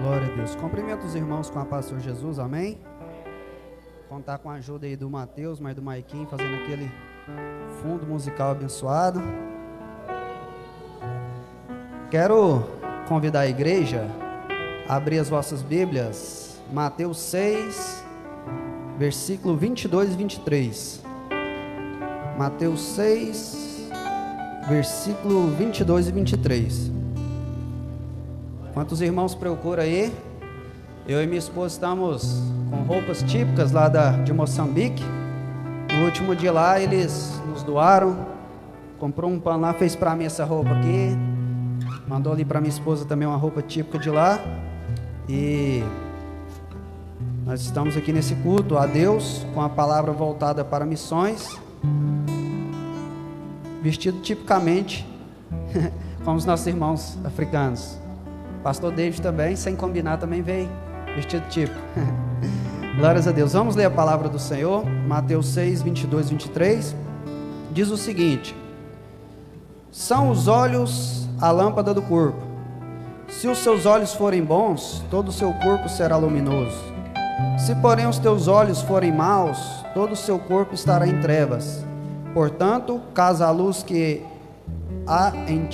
Glória a Deus. Cumprimento os irmãos com a paz do Senhor Jesus, amém? Contar com a ajuda aí do Mateus, mas do Maiquinho, fazendo aquele fundo musical abençoado. Quero convidar a igreja a abrir as vossas Bíblias, Mateus 6, versículo 22 e 23. Mateus 6, versículo 22 e 23. Enquanto os irmãos procuram aí, eu e minha esposa estamos com roupas típicas lá de Moçambique. No último dia lá, eles nos doaram, comprou um pano lá, fez para mim essa roupa aqui, mandou ali para minha esposa também uma roupa típica de lá. E nós estamos aqui nesse culto a Deus, com a palavra voltada para missões, vestido tipicamente como os nossos irmãos africanos. Pastor David também, sem combinar, também veio vestido típico. Glórias a Deus. Vamos ler a palavra do Senhor, Mateus 6, 22 e 23. Diz o seguinte: são os olhos a lâmpada do corpo. Se os seus olhos forem bons, todo o seu corpo será luminoso. Se porém os teus olhos forem maus, todo o seu corpo estará em trevas. Portanto, caso a luz que há em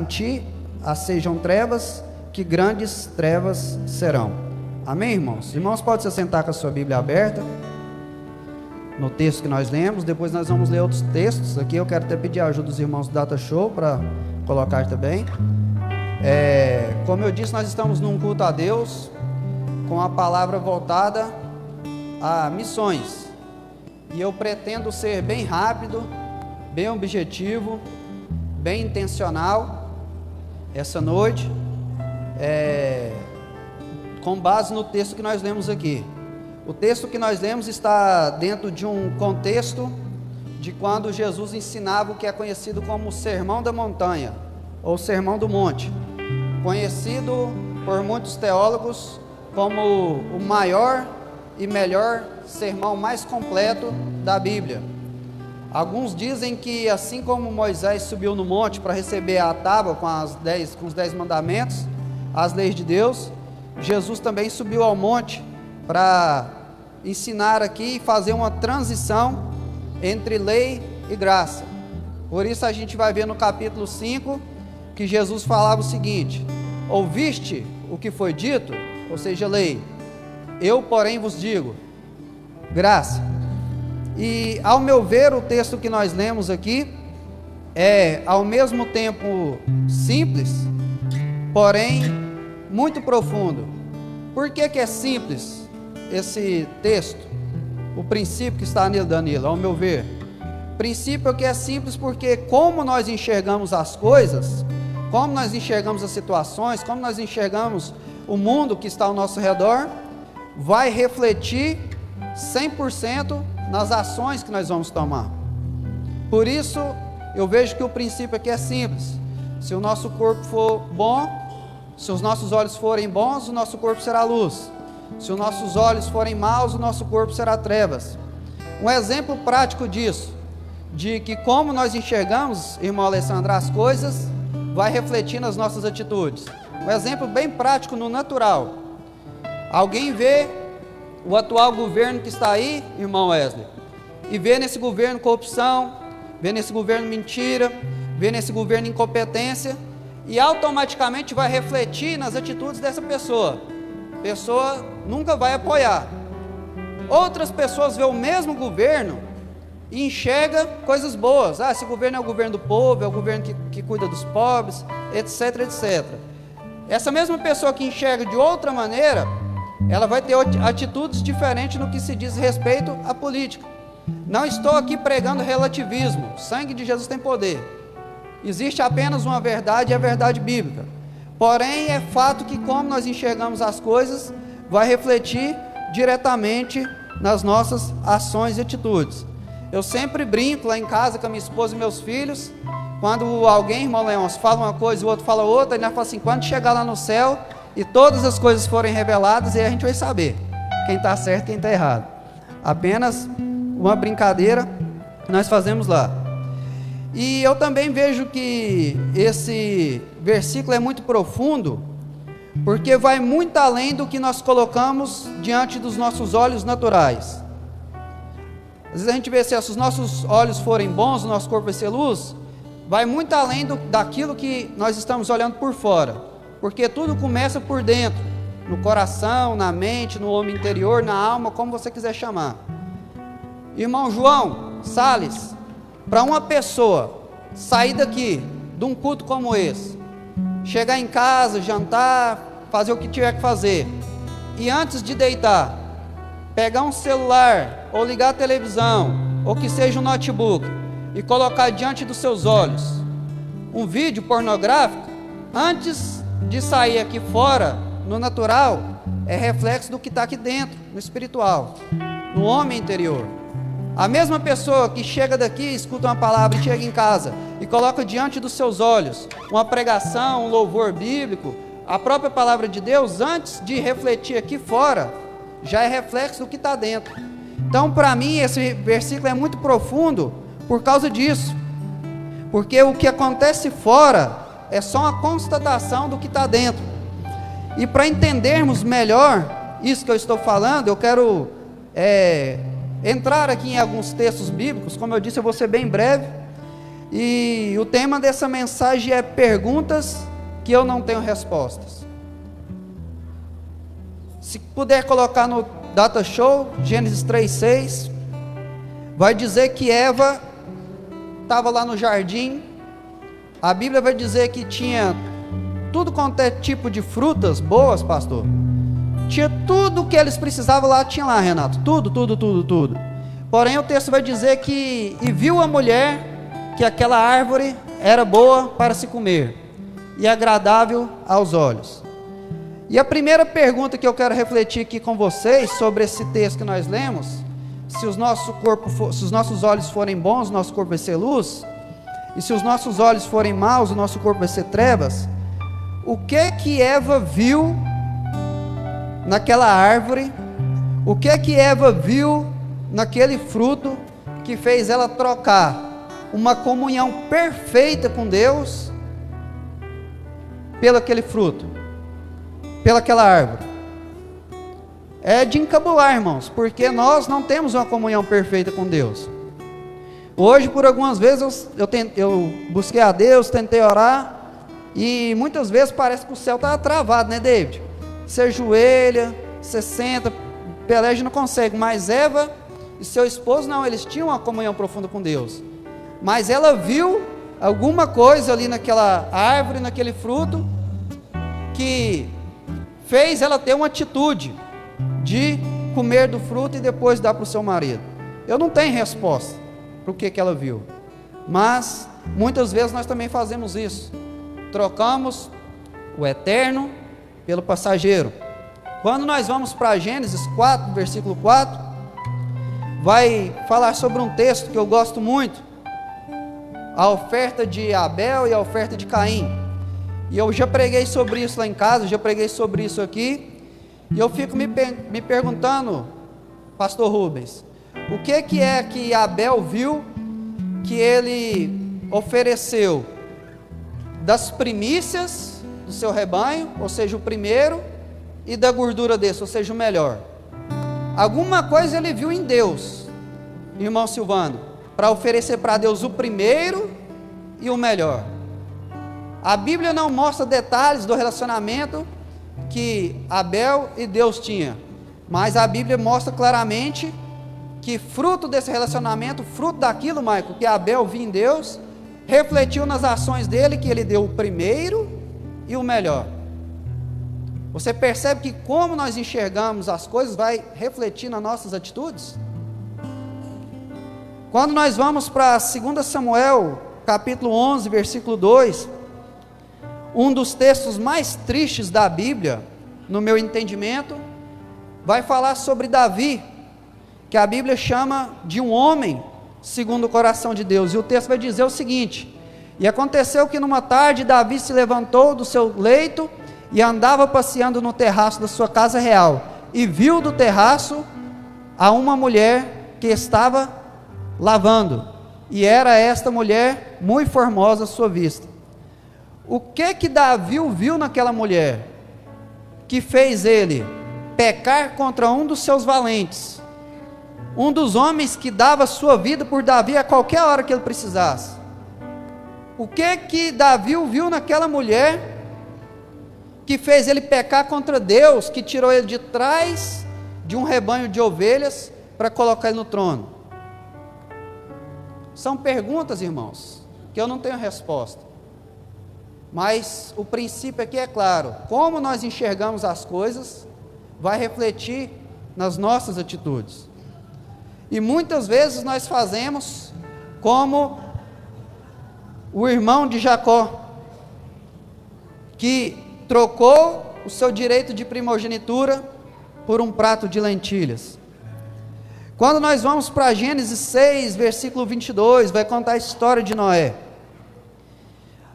ti as sejam trevas, que grandes trevas serão. Amém, irmãos? Irmãos, pode se sentar com a sua Bíblia aberta no texto que nós lemos. Depois nós vamos ler outros textos. Aqui eu quero até pedir a ajuda dos irmãos do Data Show para colocar também. Como eu disse, nós estamos num culto a Deus com a palavra voltada a missões. E eu pretendo ser bem rápido, bem objetivo, bem intencional essa noite, com base no texto que nós lemos aqui. O texto que nós lemos está dentro de um contexto de quando Jesus ensinava o que é conhecido como o Sermão da Montanha, ou Sermão do Monte, conhecido por muitos teólogos como o maior e melhor sermão mais completo da Bíblia. Alguns dizem que assim como Moisés subiu no monte para receber a tábua com os 10 mandamentos, as leis de Deus, Jesus também subiu ao monte para ensinar aqui e fazer uma transição entre lei e graça. Por isso a gente vai ver no capítulo 5 que Jesus falava o seguinte: ouviste o que foi dito, ou seja, lei, eu porém vos digo, graça. E ao meu ver, o texto que nós lemos aqui é ao mesmo tempo simples, porém muito profundo. Por que é simples esse texto? O princípio que está nele, Danilo, ao meu ver. O princípio é que é simples porque como nós enxergamos as coisas, como nós enxergamos as situações, como nós enxergamos o mundo que está ao nosso redor, vai refletir 100% nas ações que nós vamos tomar. Por isso, eu vejo que o princípio aqui é simples. Se o nosso corpo for bom, se os nossos olhos forem bons, o nosso corpo será luz. Se os nossos olhos forem maus, o nosso corpo será trevas. Um exemplo prático disso, de que como nós enxergamos, irmão Alessandro, as coisas, vai refletir nas nossas atitudes. Um exemplo bem prático no natural. Alguém vê o atual governo que está aí, irmão Wesley, e vê nesse governo corrupção, vê nesse governo mentira, vê nesse governo incompetência, e automaticamente vai refletir nas atitudes dessa pessoa. A pessoa nunca vai apoiar. Outras pessoas vê o mesmo governo e enxerga coisas boas. Esse governo é o governo do povo, é o governo que cuida dos pobres, etc, etc. Essa mesma pessoa que enxerga de outra maneira, ela vai ter atitudes diferentes no que se diz respeito à política. Não estou aqui pregando relativismo. O sangue de Jesus tem poder. Existe apenas uma verdade, e a verdade bíblica. Porém, é fato que como nós enxergamos as coisas, vai refletir diretamente nas nossas ações e atitudes. Eu sempre brinco lá em casa com a minha esposa e meus filhos, quando alguém, irmão Leôncio, fala uma coisa e o outro fala outra, ele fala assim: quando chegar lá no céu e todas as coisas forem reveladas, aí a gente vai saber quem está certo e quem está errado. Apenas uma brincadeira que nós fazemos lá. E eu também vejo que esse versículo é muito profundo, porque vai muito além do que nós colocamos diante dos nossos olhos naturais. Às vezes a gente vê assim, se os nossos olhos forem bons, o nosso corpo vai ser luz, vai muito além daquilo que nós estamos olhando por fora, porque tudo começa por dentro, no coração, na mente, no homem interior, na alma, como você quiser chamar. Irmão João Salles, para uma pessoa sair daqui, de um culto como esse, chegar em casa, jantar, fazer o que tiver que fazer, e antes de deitar, pegar um celular, ou ligar a televisão, ou que seja um notebook, e colocar diante dos seus olhos um vídeo pornográfico, antes de sair aqui fora, no natural, é reflexo do que está aqui dentro, no espiritual, no homem interior. A mesma pessoa que chega daqui, escuta uma palavra e chega em casa e coloca diante dos seus olhos uma pregação, um louvor bíblico, a própria palavra de Deus, antes de refletir aqui fora, já é reflexo do que está dentro. Então, para mim, esse versículo é muito profundo por causa disso, porque o que acontece fora é só uma constatação do que está dentro. E para entendermos melhor isso que eu estou falando, eu quero entrar aqui em alguns textos bíblicos. Como eu disse, eu vou ser bem breve, e o tema dessa mensagem é perguntas que eu não tenho respostas. Se puder colocar no Data Show, Gênesis 3:6, vai dizer que Eva estava lá no jardim. A Bíblia vai dizer que tinha tudo quanto é tipo de frutas boas, pastor. Tinha tudo que eles precisavam lá, tinha lá, Renato, tudo. Porém o texto vai dizer que, e viu a mulher que aquela árvore era boa para se comer, e agradável aos olhos. E a primeira pergunta que eu quero refletir aqui com vocês, sobre esse texto que nós lemos, se os nossos olhos forem bons, o nosso corpo vai ser luz, e se os nossos olhos forem maus, o nosso corpo vai ser trevas. O que Eva viu naquela árvore? O que Eva viu naquele fruto que fez ela trocar uma comunhão perfeita com Deus pelo aquele fruto, pelaquela árvore? É de encabular, irmãos, porque nós não temos uma comunhão perfeita com Deus. Hoje, por algumas vezes, eu busquei a Deus, tentei orar, e muitas vezes parece que o céu está travado, né, David? Você ajoelha, você senta, peleja, não consegue. Mas Eva e seu esposo, não, eles tinham uma comunhão profunda com Deus. Mas ela viu alguma coisa ali naquela árvore, naquele fruto, que fez ela ter uma atitude de comer do fruto e depois dar para o seu marido. Eu não tenho resposta para o que ela viu, mas muitas vezes nós também fazemos isso, trocamos o eterno pelo passageiro. Quando nós vamos para Gênesis 4, versículo 4, vai falar sobre um texto que eu gosto muito, a oferta de Abel e a oferta de Caim. E eu já preguei sobre isso lá em casa, já preguei sobre isso aqui, e eu fico me perguntando, pastor Rubens, o que é que Abel viu que ele ofereceu das primícias do seu rebanho, ou seja, o primeiro, e da gordura desse, ou seja, o melhor? Alguma coisa ele viu em Deus, irmão Silvano, para oferecer para Deus o primeiro e o melhor. A Bíblia não mostra detalhes do relacionamento que Abel e Deus tinham, mas a Bíblia mostra claramente que fruto desse relacionamento, fruto daquilo, Michael, que Abel viu em Deus, refletiu nas ações dele, que ele deu o primeiro e o melhor. Você percebe que como nós enxergamos as coisas vai refletir nas nossas atitudes? Quando nós vamos para 2 Samuel, capítulo 11, versículo 2, um dos textos mais tristes da Bíblia, no meu entendimento, vai falar sobre Davi, que a Bíblia chama de um homem segundo o coração de Deus, e o texto vai dizer o seguinte: e aconteceu que numa tarde Davi se levantou do seu leito e andava passeando no terraço da sua casa real, e viu do terraço a uma mulher que estava lavando. e era esta mulher muito formosa à sua vista. O que Davi viu naquela mulher, que fez ele pecar contra um dos seus valentes, um dos homens que dava sua vida por Davi a qualquer hora que ele precisasse? O que Davi viu naquela mulher, que fez ele pecar contra Deus, que tirou ele de trás de um rebanho de ovelhas, para colocar ele no trono? São perguntas, irmãos, que eu não tenho resposta, mas o princípio aqui é claro: como nós enxergamos as coisas, vai refletir nas nossas atitudes, e muitas vezes nós fazemos como o irmão de Jacó, que trocou o seu direito de primogenitura por um prato de lentilhas. Quando nós vamos para Gênesis 6, versículo 22, vai contar a história de Noé.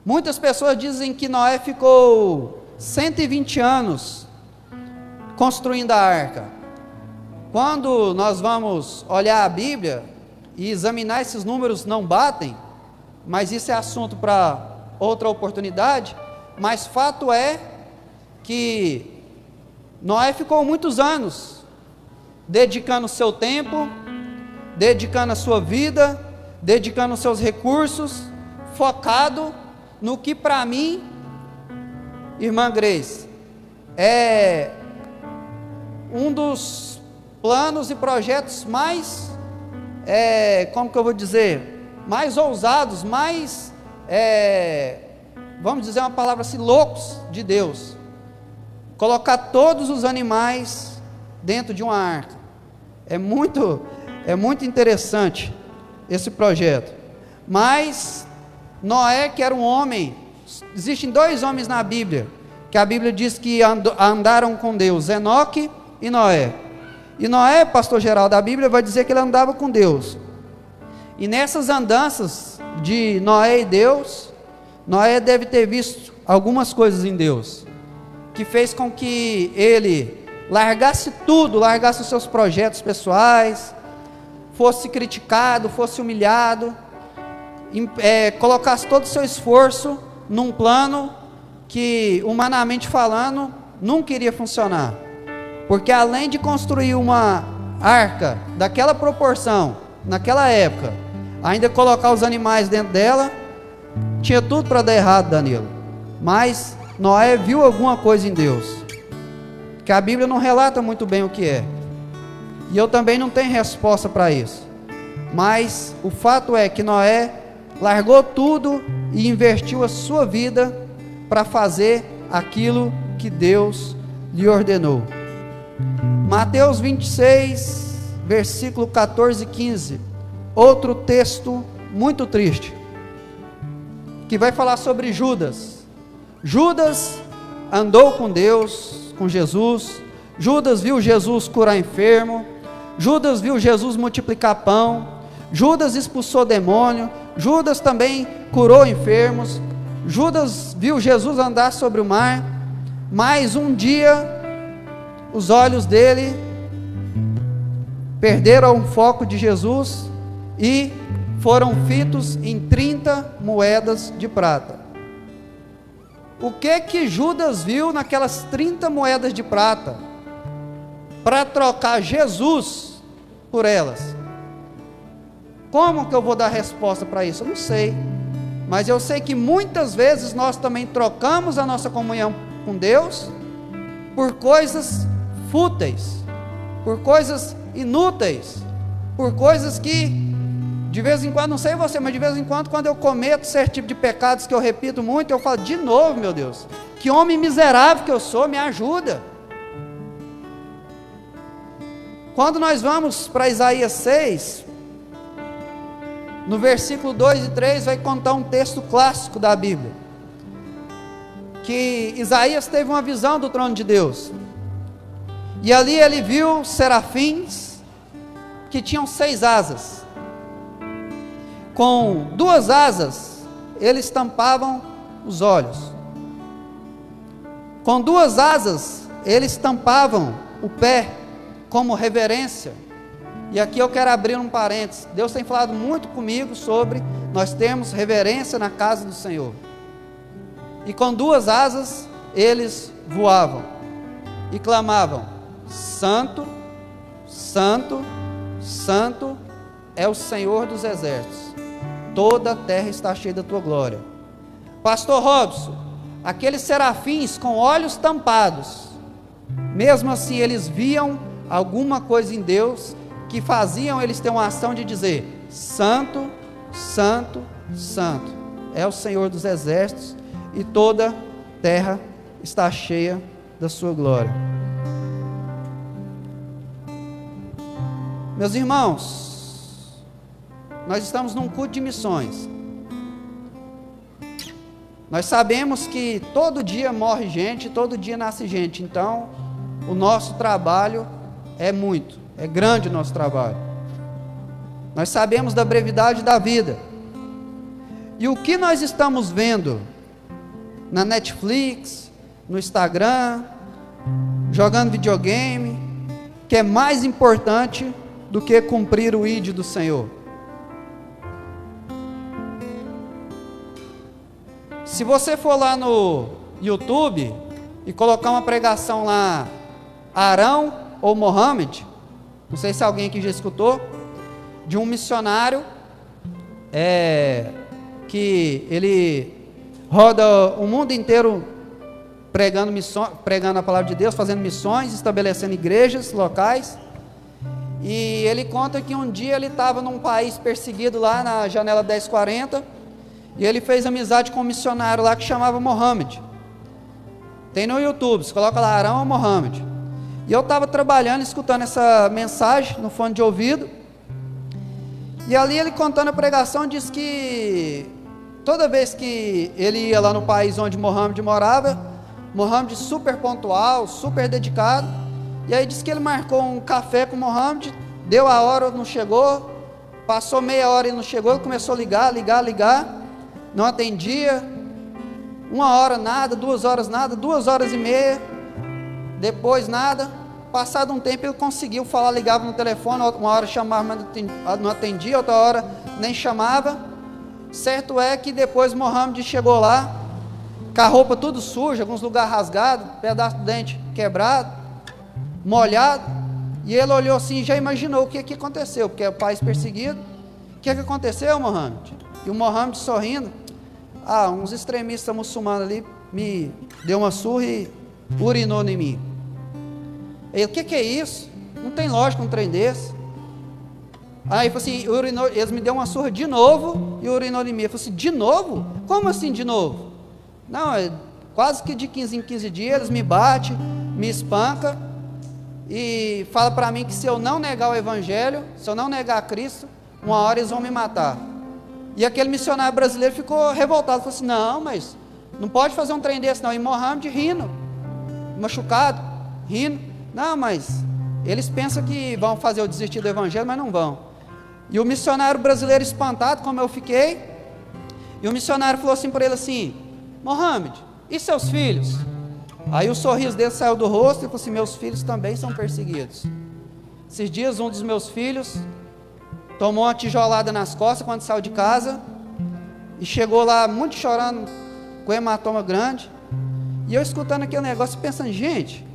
Muitas pessoas dizem que Noé ficou 120 anos construindo a arca. Quando nós vamos olhar a Bíblia e examinar esses números, não batem, mas isso é assunto para outra oportunidade. Mas fato é que Noé ficou muitos anos dedicando o seu tempo, dedicando a sua vida, dedicando os seus recursos, focado no que para mim, irmã Grace, é um dos planos e projetos mais, como que eu vou dizer, mais ousados, mais, vamos dizer uma palavra assim, loucos de Deus. Colocar todos os animais dentro de uma arca. É muito interessante esse projeto. Mas Noé, que era um homem, existem dois homens na Bíblia, que a Bíblia diz que andaram com Deus: Enoque e Noé. E Noé, pastor Geraldo, a Bíblia vai dizer que ele andava com Deus. E nessas andanças de Noé e Deus, Noé deve ter visto algumas coisas em Deus, que fez com que ele largasse tudo, largasse os seus projetos pessoais, fosse criticado, fosse humilhado, colocasse todo o seu esforço num plano que, humanamente falando, nunca iria funcionar. Porque além de construir uma arca daquela proporção, naquela época, ainda colocar os animais dentro dela, tinha tudo para dar errado, Danilo. Mas Noé viu alguma coisa em Deus, que a Bíblia não relata muito bem o que é, e eu também não tenho resposta para isso. Mas o fato é que Noé largou tudo e investiu a sua vida para fazer aquilo que Deus lhe ordenou. Mateus 26, versículo 14 e 15, outro texto muito triste, que vai falar sobre Judas. Judas andou com Deus, com Jesus. Judas viu Jesus curar enfermo. Judas viu Jesus multiplicar pão. Judas expulsou demônio. Judas também curou enfermos. Judas viu Jesus andar sobre o mar. Mas um dia os olhos dele perderam o foco de Jesus e foram fitos em 30 moedas de prata. O que Judas viu naquelas 30 moedas de prata para trocar Jesus por elas? Como que eu vou dar resposta para isso? Eu não sei, mas eu sei que muitas vezes nós também trocamos a nossa comunhão com Deus por coisas fúteis, por coisas inúteis, por coisas que de vez em quando, não sei você, mas de vez em quando eu cometo certo tipo de pecados que eu repito muito, eu falo de novo: meu Deus, que homem miserável que eu sou, me ajuda. Quando nós vamos para Isaías 6, no versículo 2 e 3, vai contar um texto clássico da Bíblia, que Isaías teve uma visão do trono de Deus, e ali ele viu serafins que tinham 6 asas. Com 2 asas eles tampavam os olhos, com 2 asas eles tampavam o pé como reverência, E aqui eu quero abrir um parênteses. Deus tem falado muito comigo sobre nós termos reverência na casa do Senhor. E com 2 asas eles voavam e clamavam: Santo, Santo, Santo é o Senhor dos exércitos. Toda a terra está cheia da tua glória. Pastor Robson, aqueles serafins com olhos tampados, mesmo assim eles viam alguma coisa em Deus que faziam eles ter uma ação de dizer: Santo, Santo, Santo é o Senhor dos exércitos, e toda a terra está cheia da sua glória. Meus irmãos, nós estamos num culto de missões. Nós sabemos que todo dia morre gente, todo dia nasce gente. Então, o nosso trabalho é grande o nosso trabalho. Nós sabemos da brevidade da vida. E o que nós estamos vendo na Netflix, no Instagram, jogando videogame, que é mais importante do que cumprir o ID do Senhor? Se você for lá no YouTube e colocar uma pregação lá, Arão ou Mohammed, não sei se alguém aqui já escutou, de um missionário que ele roda o mundo inteiro pregando a palavra de Deus, fazendo missões, estabelecendo igrejas locais. E ele conta que um dia ele estava num país perseguido lá na janela 1040, e ele fez amizade com um missionário lá que chamava Mohammed. Tem no YouTube, você coloca lá Arão ou Mohammed. E eu estava trabalhando, escutando essa mensagem no fone de ouvido, e ali ele contando a pregação, diz que toda vez que ele ia lá no país onde Mohammed morava, Mohammed super pontual, super dedicado, e aí diz que ele marcou um café com Mohammed, deu a hora, não chegou, passou meia hora e não chegou, ele começou a ligar, não atendia, 1 hora nada, 2 horas nada, 2 horas e meia, depois nada. Passado um tempo ele conseguiu falar, ligava no telefone, uma hora chamava, mas não atendia, outra hora nem chamava. Certo é que depois Mohammed chegou lá, com a roupa tudo suja, alguns lugares rasgados, pedaço do dente quebrado, molhado, e ele olhou assim e já imaginou o que aconteceu, porque é o país perseguido. O que aconteceu, Mohammed? E o Mohammed sorrindo: uns extremistas muçulmanos ali me deu uma surra e urinou em mim. Ele: o que é isso? Não tem lógica um trem desse. Aí ele falou assim: urinou, eles me deu uma surra de novo e urinou em mim. Eu falei assim: de novo? Como assim de novo? Não, quase que de 15 em 15 dias eles me batem, me espancam e fala para mim que se eu não negar o evangelho, se eu não negar a Cristo, uma hora eles vão me matar. E aquele missionário brasileiro ficou revoltado, falou assim: não, mas não pode fazer um trem desse não. E Mohammed rindo, machucado, rindo: não, mas eles pensam que vão fazer eu desistir do evangelho, mas não vão. E o missionário brasileiro espantado, como eu fiquei, e o missionário falou assim para ele assim: Mohammed, e seus filhos? Aí o sorriso dele saiu do rosto e falou assim: meus filhos também são perseguidos. Esses dias um dos meus filhos tomou uma tijolada nas costas quando saiu de casa, e chegou lá muito chorando, com hematoma grande. E eu escutando aquele negócio, pensando: gente,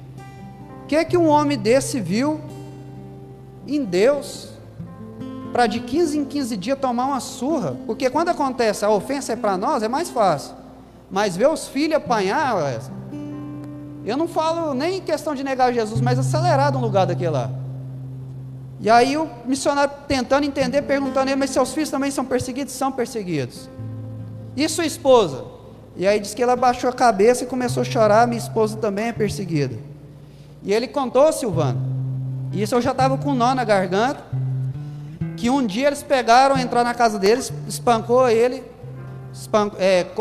o que é que um homem desse viu em Deus, para de 15 em 15 dias tomar uma surra? Porque quando acontece, a ofensa é para nós, é mais fácil, mas ver os filhos apanhar, eu não falo nem em questão de negar Jesus, mas acelerado um lugar daquele lá. E aí o missionário tentando entender, perguntando a ele: mas seus filhos também são perseguidos? São perseguidos. E sua esposa? E aí diz que ela abaixou a cabeça e começou a chorar: minha esposa também é perseguida. E ele contou, Silvano, e isso eu já estava com um nó na garganta, que um dia eles pegaram, entraram na casa deles, espancou ele,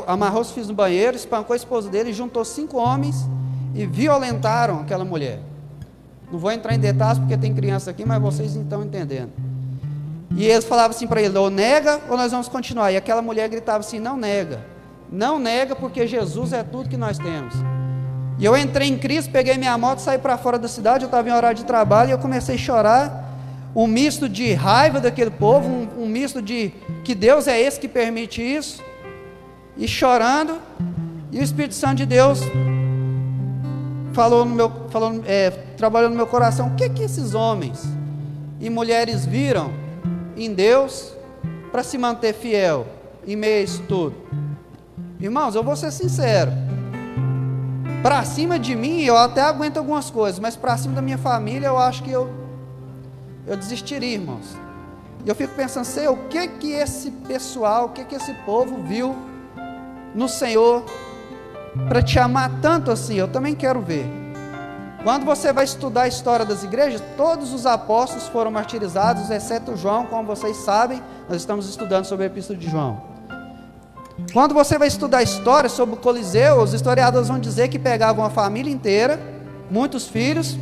amarrou os filhos no banheiro, espancou a esposa dele, juntou 5 homens e violentaram aquela mulher. Não vou entrar em detalhes porque tem criança aqui, mas vocês estão entendendo. E eles falavam assim para ele: ou nega ou nós vamos continuar. E aquela mulher gritava assim: não nega, não nega, porque Jesus é tudo que nós temos. E eu entrei em crise, peguei minha moto, saí para fora da cidade, eu estava em horário de trabalho, e eu comecei a chorar. um misto de raiva daquele povo, um misto de que Deus é esse que permite isso, e chorando, e o Espírito Santo de Deus trabalhou no meu coração. O que esses homens e mulheres viram em Deus para se manter fiel em meio a isso tudo? Irmãos, eu vou ser sincero, para cima de mim eu até aguento algumas coisas, mas para cima da minha família eu acho que eu desistiria, irmãos. E eu fico pensando, Senhor, o que esse pessoal, o que esse povo viu no Senhor para te amar tanto assim? Eu também quero ver. Quando você vai estudar a história das igrejas, todos os apóstolos foram martirizados, exceto João. Como vocês sabem, nós estamos estudando sobre a Epístola de João. Quando você vai estudar a história sobre o Coliseu, os historiadores vão dizer que pegavam a família inteira, muitos filhos,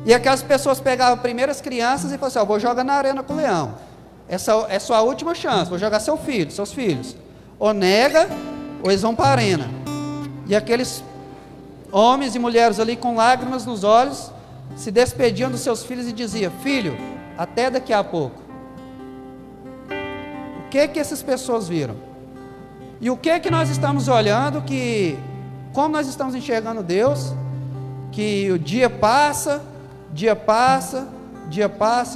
e aquelas pessoas pegavam primeiro as crianças e falavam assim: vou jogar na arena com o leão, essa é sua última chance, vou jogar seus filhos, ou nega, ou eles vão para a arena. E aqueles homens e mulheres ali com lágrimas nos olhos, se despediam dos seus filhos e diziam: filho, até daqui a pouco. O que essas pessoas viram? E o que nós estamos olhando, como nós estamos enxergando Deus, que o dia passa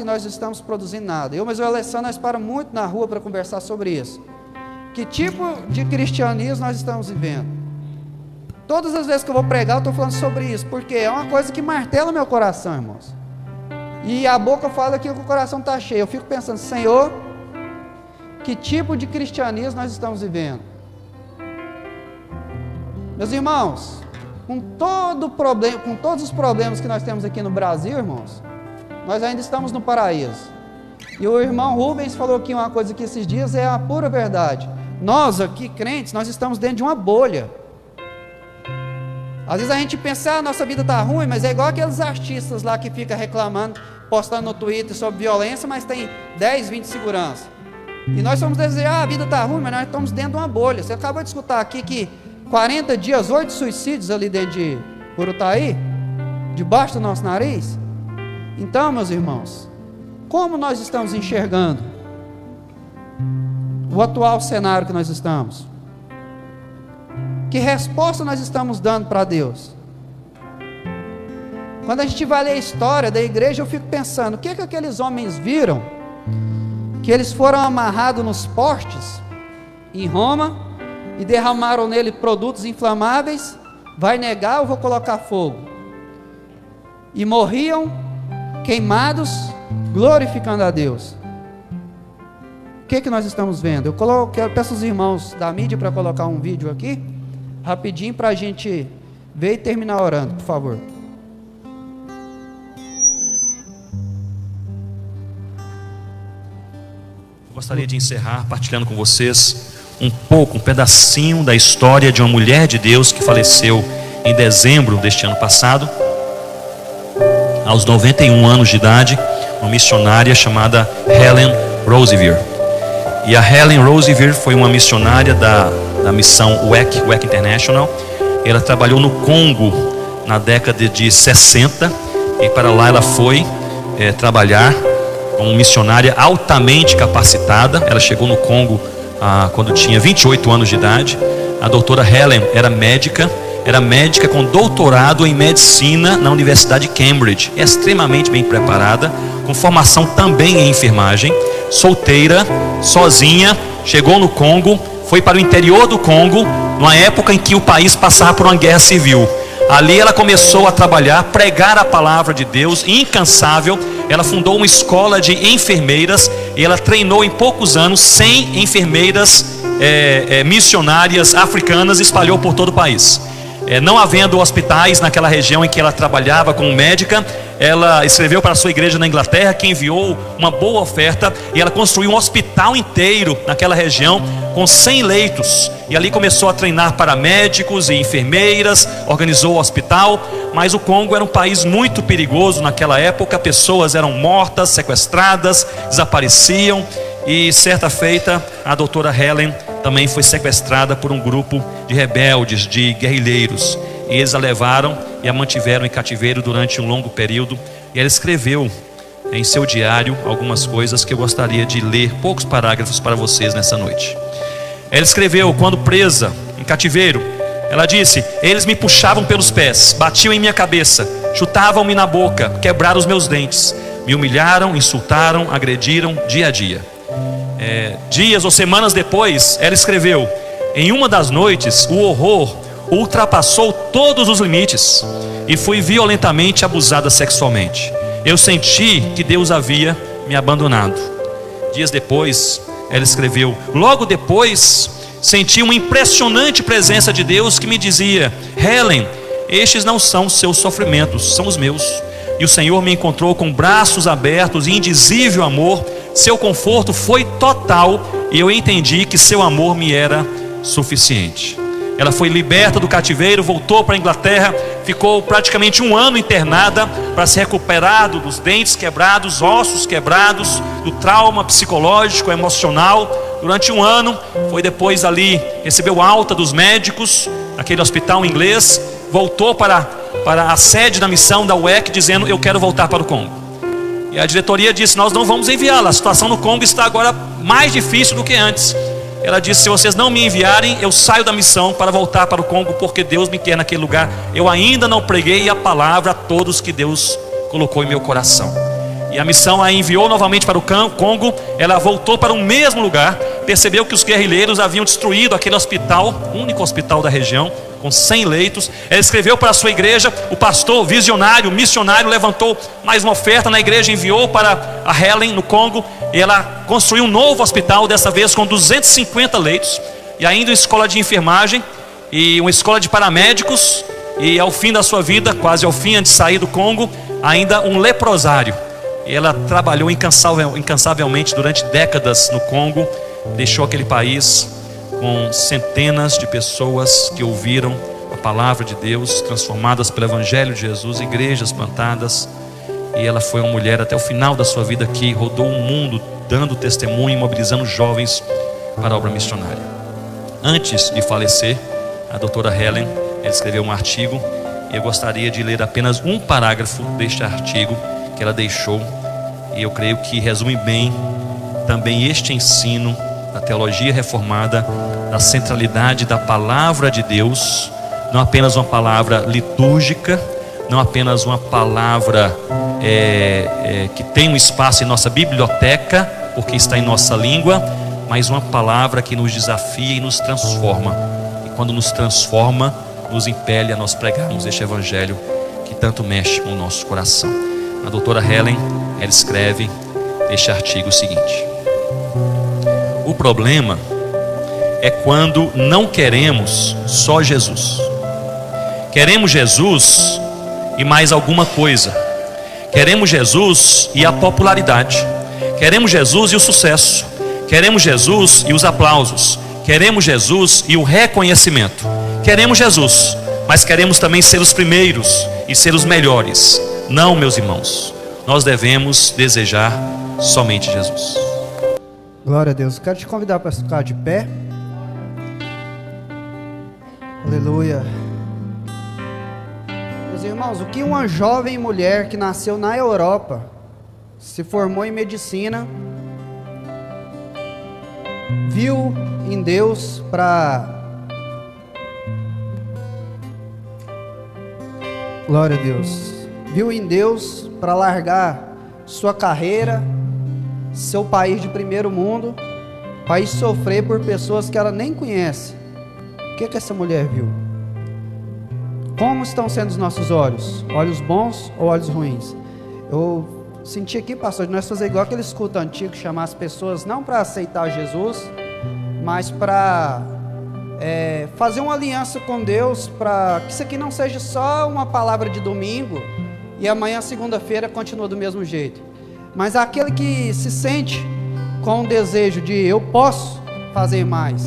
e nós não estamos produzindo nada. Mas o Alessandro, nós paramos muito na rua para conversar sobre isso. Que tipo de cristianismo nós estamos vivendo? Todas as vezes que eu vou pregar, eu estou falando sobre isso, porque é uma coisa que martela meu coração, irmãos. E a boca fala aquilo que o coração está cheio. Eu fico pensando: Senhor, que tipo de cristianismo nós estamos vivendo? Meus irmãos, com todos os problemas que nós temos aqui no Brasil, irmãos, nós ainda estamos no paraíso. E o irmão Rubens falou aqui uma coisa que esses dias é a pura verdade. Nós aqui, crentes, nós estamos dentro de uma bolha. Às vezes a gente pensa: a nossa vida está ruim, mas é igual aqueles artistas lá que ficam reclamando, postando no Twitter sobre violência, mas tem 10, 20 segurança. E nós somos dizer: a vida está ruim, mas nós estamos dentro de uma bolha. Você acabou de escutar aqui que 40 dias, 8 suicídios ali dentro de Urutaí, debaixo do nosso nariz. Então, meus irmãos, como nós estamos enxergando o atual cenário que nós estamos? Que resposta nós estamos dando para Deus? Quando a gente vai ler a história da igreja, eu fico pensando: o que aqueles homens viram? Que eles foram amarrados nos postes em Roma e derramaram nele produtos inflamáveis. Vai negar, eu vou colocar fogo. E morriam queimados, glorificando a Deus. O que nós estamos vendo? Eu peço os irmãos da mídia para colocar um vídeo aqui, rapidinho, para a gente ver e terminar orando, por favor. Eu gostaria de encerrar partilhando com vocês um pedacinho da história de uma mulher de Deus que faleceu em dezembro deste ano passado, aos 91 anos de idade, uma missionária chamada Helen Roseveare. E a Helen Roseveare foi uma missionária da missão WEC International. Ela trabalhou no Congo na década de 60 e para lá ela foi trabalhar como missionária altamente capacitada. Ela chegou no Congo quando tinha 28 anos de idade. A doutora Helen era médica com doutorado em medicina na Universidade de Cambridge, extremamente bem preparada, com formação também em enfermagem, solteira, sozinha, chegou no Congo, foi para o interior do Congo, numa época em que o país passava por uma guerra civil. Ali ela começou a trabalhar, pregar a palavra de Deus, incansável. Ela fundou uma escola de enfermeiras e ela treinou em poucos anos 100 enfermeiras missionárias africanas, espalhou por todo o país. Não havendo hospitais naquela região em que ela trabalhava como médica, ela escreveu para a sua igreja na Inglaterra, que enviou uma boa oferta, e ela construiu um hospital inteiro naquela região com 100 leitos, e ali começou a treinar paramédicos e enfermeiras, organizou o hospital. Mas o Congo era um país muito perigoso naquela época, pessoas eram mortas, sequestradas, desapareciam, e certa feita a doutora Helen também foi sequestrada por um grupo de rebeldes, de guerrilheiros, e eles a levaram e a mantiveram em cativeiro durante um longo período. E ela escreveu em seu diário algumas coisas que eu gostaria de ler, poucos parágrafos para vocês nessa noite. Ela escreveu: quando presa em cativeiro, ela disse: eles me puxavam pelos pés, batiam em minha cabeça, chutavam-me na boca, quebraram os meus dentes, me humilharam, insultaram, agrediram dia a dia. Dias ou semanas depois, ela escreveu: em uma das noites, o horror ultrapassou todos os limites e fui violentamente abusada sexualmente. Eu senti que Deus havia me abandonado. Dias depois, ela escreveu: logo depois, senti uma impressionante presença de Deus que me dizia: Helen, estes não são seus sofrimentos, são os meus. E o Senhor me encontrou com braços abertos e indizível amor. Seu conforto foi total e eu entendi que seu amor me era suficiente. Ela foi liberta do cativeiro, voltou para a Inglaterra, ficou praticamente 1 ano internada para se recuperar dos dentes quebrados, ossos quebrados, do trauma psicológico, emocional. Durante 1 ano, foi depois ali, recebeu alta dos médicos, naquele hospital inglês, voltou para a sede da missão da UEC, dizendo: eu quero voltar para o Congo. E a diretoria disse: nós não vamos enviá-la, a situação no Congo está agora mais difícil do que antes. Ela disse: se vocês não me enviarem, eu saio da missão para voltar para o Congo, porque Deus me quer naquele lugar. Eu ainda não preguei a palavra a todos que Deus colocou em meu coração. E a missão a enviou novamente para o Congo. Ela voltou para o mesmo lugar, percebeu que os guerrilheiros haviam destruído aquele hospital, único hospital da região, com 100 leitos. Ela escreveu para a sua igreja. O pastor visionário, missionário, levantou mais uma oferta na igreja, enviou para a Helen no Congo, e ela construiu um novo hospital, dessa vez com 250 leitos, e ainda uma escola de enfermagem e uma escola de paramédicos. E ao fim da sua vida, quase ao fim, antes de sair do Congo, ainda um leprosário. E ela trabalhou incansavelmente durante décadas no Congo, deixou aquele país com centenas de pessoas que ouviram a palavra de Deus, transformadas pelo Evangelho de Jesus, igrejas plantadas. E ela foi uma mulher até o final da sua vida que rodou o mundo dando testemunho, mobilizando jovens para a obra missionária. Antes de falecer, a doutora Helen, ela escreveu um artigo, e eu gostaria de ler apenas um parágrafo deste artigo que ela deixou, e eu creio que resume bem também este ensino da teologia reformada, da centralidade da palavra de Deus, não apenas uma palavra litúrgica, não apenas uma palavra que tem um espaço em nossa biblioteca, porque está em nossa língua, mas uma palavra que nos desafia e nos transforma. E quando nos transforma, nos impele a nós pregarmos este evangelho que tanto mexe com o nosso coração. A doutora Helen, ela escreve este artigo o seguinte: o problema é quando não queremos só Jesus. Queremos Jesus e mais alguma coisa. Queremos Jesus e a popularidade. Queremos Jesus e o sucesso. Queremos Jesus e os aplausos. Queremos Jesus e o reconhecimento. Queremos Jesus, mas queremos também ser os primeiros e ser os melhores. Não, meus irmãos, nós devemos desejar somente Jesus. Glória a Deus. Eu quero te convidar para ficar de pé. Aleluia. Meus irmãos, o que uma jovem mulher que nasceu na Europa, se formou em medicina, viu em Deus glória a Deus, viu em Deus para largar sua carreira, seu país de primeiro mundo, para ir sofrer por pessoas que ela nem conhece. O que essa mulher viu? Como estão sendo os nossos olhos? Olhos bons ou olhos ruins? Eu senti aqui, pastor, de nós fazer igual aquele culto antigo, chamar as pessoas não para aceitar Jesus, mas para fazer uma aliança com Deus, para que isso aqui não seja só uma palavra de domingo e amanhã, segunda-feira, continua do mesmo jeito. Mas aquele que se sente com o desejo de eu posso fazer mais,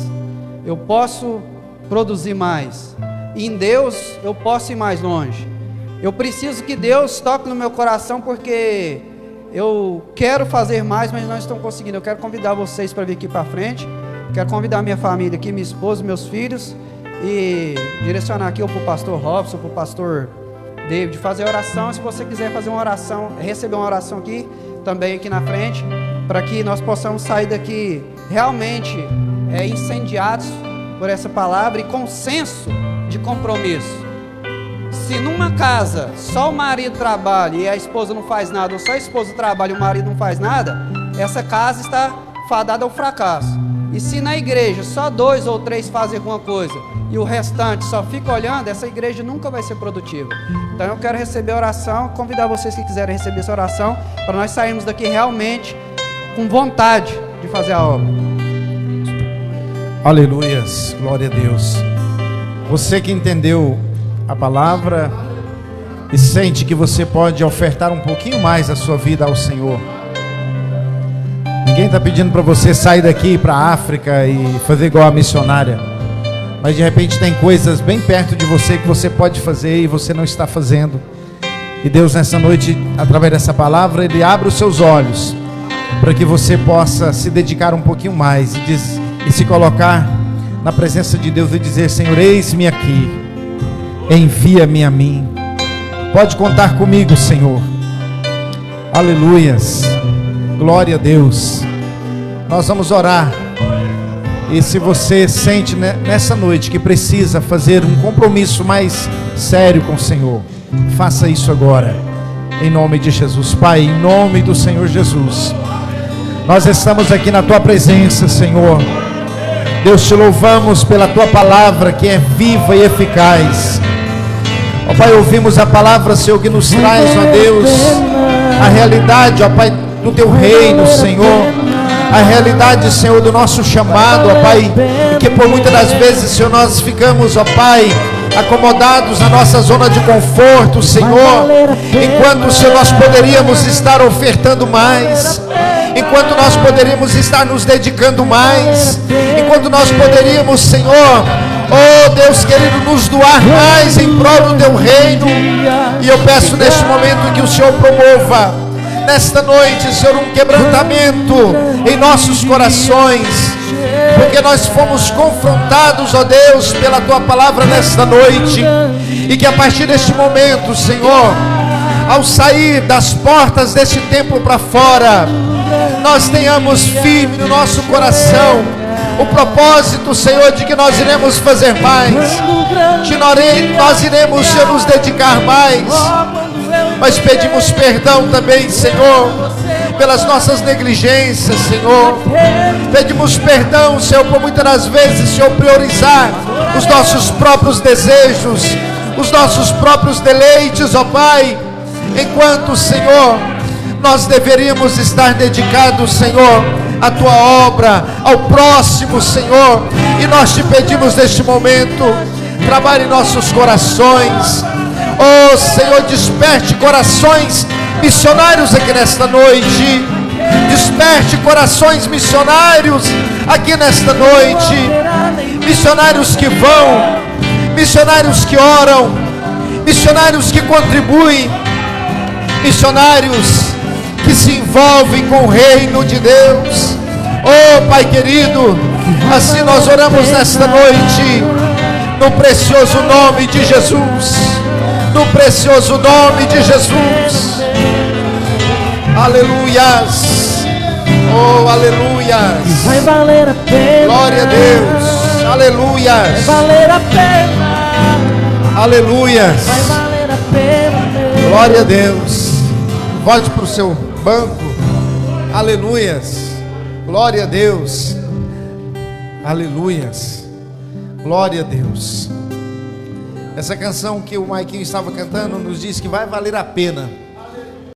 eu posso produzir mais, e em Deus eu posso ir mais longe. Eu preciso que Deus toque no meu coração, porque eu quero fazer mais, mas não estou conseguindo. Eu quero convidar vocês para vir aqui para frente. Quero convidar minha família aqui, minha esposa, meus filhos, e direcionar aqui ou para o pastor Robson, para o pastor David, fazer oração. Se você quiser fazer uma oração, receber uma oração aqui, também aqui na frente, para que nós possamos sair daqui realmente incendiados por essa palavra e com senso de compromisso. Se numa casa só o marido trabalha e a esposa não faz nada, ou só a esposa trabalha e o marido não faz nada, essa casa está fadada ao fracasso. E se na igreja só 2 ou 3 fazem alguma coisa e o restante só fica olhando, essa igreja nunca vai ser produtiva. Então eu quero receber a oração, convidar vocês que quiserem receber essa oração, para nós sairmos daqui realmente com vontade de fazer a obra. Aleluias, glória a Deus. Você que entendeu a palavra e sente que você pode ofertar um pouquinho mais a sua vida ao Senhor. Ninguém está pedindo para você sair daqui e ir para a África e fazer igual a missionária, mas de repente tem coisas bem perto de você que você pode fazer e você não está fazendo. E Deus nessa noite, através dessa palavra, Ele abre os seus olhos para que você possa se dedicar um pouquinho mais e se colocar na presença de Deus e dizer: Senhor, eis-me aqui, envia-me a mim. Pode contar comigo, Senhor. Aleluias, glória a Deus. Nós vamos orar. E se você sente nessa noite que precisa fazer um compromisso mais sério com o Senhor, faça isso agora, em nome de Jesus. Pai, em nome do Senhor Jesus, nós estamos aqui na Tua presença, Senhor. Deus, te louvamos pela Tua palavra que é viva e eficaz. Ó Pai, ouvimos a palavra, Senhor, que nos traz, ó Deus, a realidade, ó Pai, do Teu reino, Senhor. A realidade, Senhor, do nosso chamado, ó Pai. E que por muitas das vezes, Senhor, nós ficamos, ó Pai, acomodados na nossa zona de conforto, Senhor. Enquanto, Senhor, nós poderíamos estar ofertando mais. Enquanto nós poderíamos estar nos dedicando mais. Enquanto nós poderíamos, Senhor, oh Deus querido, nos doar mais em prol do Teu reino. E eu peço neste momento que o Senhor promova nesta noite, Senhor, um quebrantamento em nossos corações, porque nós fomos confrontados, ó Deus, pela Tua palavra nesta noite. E que a partir deste momento, Senhor, ao sair das portas deste templo para fora, nós tenhamos firme no nosso coração o propósito, Senhor, de que nós iremos fazer mais, que nós iremos, Senhor, nos dedicar mais. Mas pedimos perdão também, Senhor, pelas nossas negligências, Senhor. Pedimos perdão, Senhor, por muitas das vezes, Senhor, priorizar os nossos próprios desejos, os nossos próprios deleites, ó Pai, enquanto, Senhor, nós deveríamos estar dedicados, Senhor, à Tua obra, ao próximo, Senhor. E nós te pedimos neste momento, trabalhe em nossos corações. Oh Senhor, desperte corações missionários aqui nesta noite. Desperte corações missionários aqui nesta noite. Missionários que vão, missionários que oram, missionários que contribuem, missionários que se envolvem com o reino de Deus. Oh Pai querido, assim nós oramos nesta noite, no precioso nome de Jesus. No precioso nome de Jesus. Aleluias. Oh, aleluias. Vai valer a pena. Glória a Deus. Aleluias. Vai valer a pena. Aleluias. Vai valer a pena. Glória a Deus. Volte para o seu banco. Aleluias. Glória a Deus. Aleluias. Glória a Deus. Essa canção que o Maiquinho estava cantando nos diz que vai valer a pena.